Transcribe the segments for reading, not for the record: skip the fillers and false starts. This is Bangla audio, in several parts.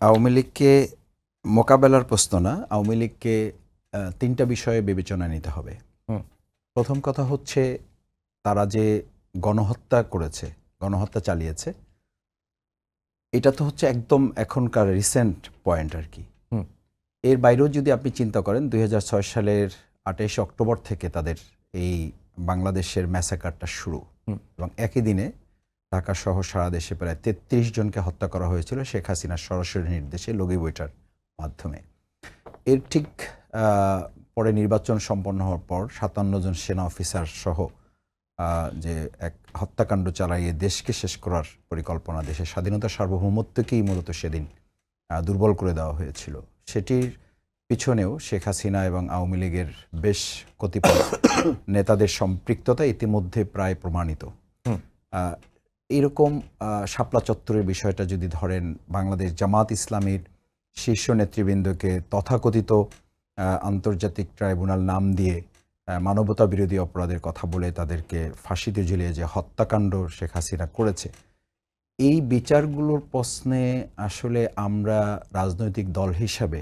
আওয়ামী লীগকে মোকাবেলার প্রশ্ন না, আওয়ামী লীগকে ৩টা বিষয়ে বিবেচনা নিতে হবে। হুম। প্রথম কথা হচ্ছে তারা যে গণহত্যা করেছে, গণহত্যা চালিয়েছে, এটা তো হচ্ছে একদম এখনকার রিসেন্ট পয়েন্ট আর কি। হুম। এর বাইরেও যদি আপনি চিন্তা করেন ২০০৬ সালের ২৮ অক্টোবর থেকে তাদের এই বাংলাদেশের ম্যাসাকারটা শুরু হুম। এবং একই দিনে ঢাকা সহ সারা দেশে প্রায় ৩৩ জনকে হত্যা করা হয়েছিল শেখ হাসিনার সরাসরি নির্দেশে লগি বইটার মাধ্যমে। এর ঠিক পরে নির্বাচন সম্পন্ন হওয়ার পর ৫৭ জন সেনা অফিসার সহ যে এক হত্যাকাণ্ড চালাইয়ে দেশকে শেষ করার পরিকল্পনা, দেশের স্বাধীনতা সার্বভৌমত্বকেই মূলত সেদিন দুর্বল করে দেওয়া হয়েছিল। সেটির পিছনেও শেখ হাসিনা এবং আওয়ামী লীগের বেশ কতিপয় নেতাদের সম্পৃক্ততা ইতিমধ্যে প্রায় প্রমাণিত। এইরকম শাপলা চত্বরের বিষয়টা যদি ধরেন, বাংলাদেশ জামাত ইসলামীর শীর্ষ নেতৃবৃন্দকে তথাকথিত আন্তর্জাতিক ট্রাইব্যুনাল নাম দিয়ে মানবতা বিরোধী অপরাধের কথা বলে তাদেরকে ফাঁসিতে ঝুলিয়ে যে হত্যাকাণ্ড শেখ হাসিনা করেছে, এই বিচারগুলোর প্রশ্নে আসলে আমরা রাজনৈতিক দল হিসাবে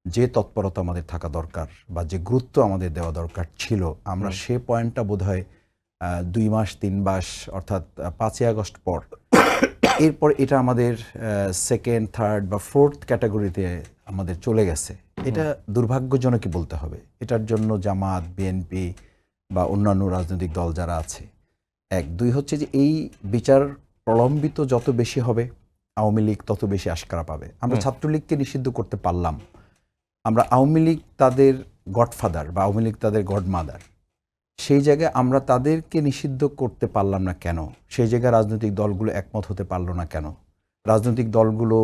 যে তৎপরতা আমাদের থাকা দরকার বা যে গুরুত্ব আমাদের দেওয়া দরকার ছিল, আমরা সে পয়েন্টটা বোধহয় ২ মাস ৩ মাস অর্থাৎ ৫ই আগস্ট পর এরপর এটা আমাদের সেকেন্ড, থার্ড বা ফোর্থ ক্যাটাগরিতে আমাদের চলে গেছে। এটা দুর্ভাগ্যজনকই বলতে হবে। এটার জন্য জামাত, বিএনপি বা অন্যান্য রাজনৈতিক দল যারা আছে, ১। ২ হচ্ছে যে এই বিচার প্রলম্বিত যত বেশি হবে আওয়ামী লীগ তত বেশি আশকারা পাবে। আমরা ছাত্রলীগকে নিষিদ্ধ করতে পারলাম, আমরা আওয়ামী লীগ তাদের গডফাদার বা আওয়ামী লীগ তাদের গডমাদার, সেই জায়গায় আমরা তাদেরকে নিষিদ্ধ করতে পারলাম না কেন? সেই জায়গায় রাজনৈতিক দলগুলো একমত হতে পারলো না কেন? রাজনৈতিক দলগুলো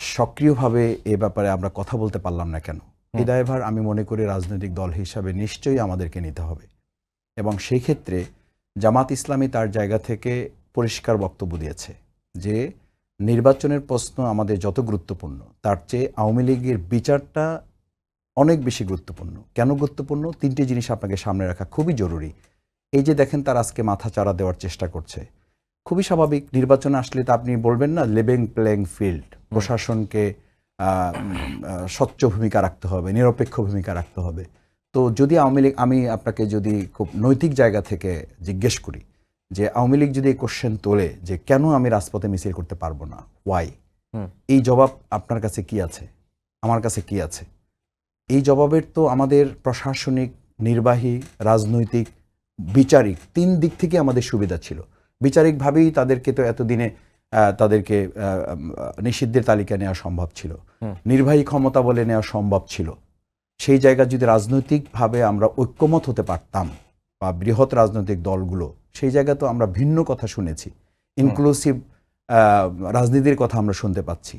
সক্রিয়ভাবে এ ব্যাপারে আমরা কথা বলতে পারলাম না কেন? এই দায়ভার আমি মনে করি রাজনৈতিক দল হিসাবে নিশ্চয়ই আমাদেরকে নিতে হবে এবং সেই ক্ষেত্রে জামাত ইসলামী তার জায়গা থেকে পরিষ্কার বক্তব্য দিয়েছে যে নির্বাচনের প্রশ্ন আমাদের যত গুরুত্বপূর্ণ তার চেয়ে আওয়ামী লীগের বিচারটা অনেক বেশি গুরুত্বপূর্ণ। কেন গুরুত্বপূর্ণ? ৩টি জিনিস আপনাকে সামনে রাখা খুবই জরুরি। এই যে দেখেন তারা আজকে মাথা চাড়া দেওয়ার চেষ্টা করছে, খুবই স্বাভাবিক। নির্বাচনে আসলে তো আপনি বলবেন না লেভেল প্লেইং ফিল্ড, প্রশাসনকে স্বচ্ছ ভূমিকা রাখতে হবে, নিরপেক্ষ ভূমিকা রাখতে হবে। তো যদি আওয়ামী লীগ, আমি আপনাকে যদি খুব নৈতিক জায়গা থেকে জিজ্ঞেস করি যে আওয়ামী লীগ যদি এই কোশ্চেন তোলে যে কেন আমি রাজপথে মিছিল করতে পারবো না, ওয়াই, এই জবাব আপনার কাছে কি আছে? আমার কাছে কি আছে? এই জবাবের তো আমাদের প্রশাসনিক, নির্বাহী, রাজনৈতিক, বিচারিক ৩ দিক থেকে আমাদের সুবিধা ছিল। বিচারিকভাবেই তাদেরকে তো এতদিনে তাদেরকে নিষিদ্ধের তালিকা নেওয়া সম্ভব ছিল, নির্বাহী ক্ষমতা বলে নেওয়া সম্ভব ছিল। সেই জায়গায় যদি রাজনৈতিকভাবে আমরা ঐক্যমত হতে পারতাম বা বৃহৎ রাজনৈতিক দলগুলো, সেই জায়গায় তো আমরা ভিন্ন কথা শুনেছি, ইনক্লুসিভ রাজনীতির কথা আমরা শুনতে পাচ্ছি।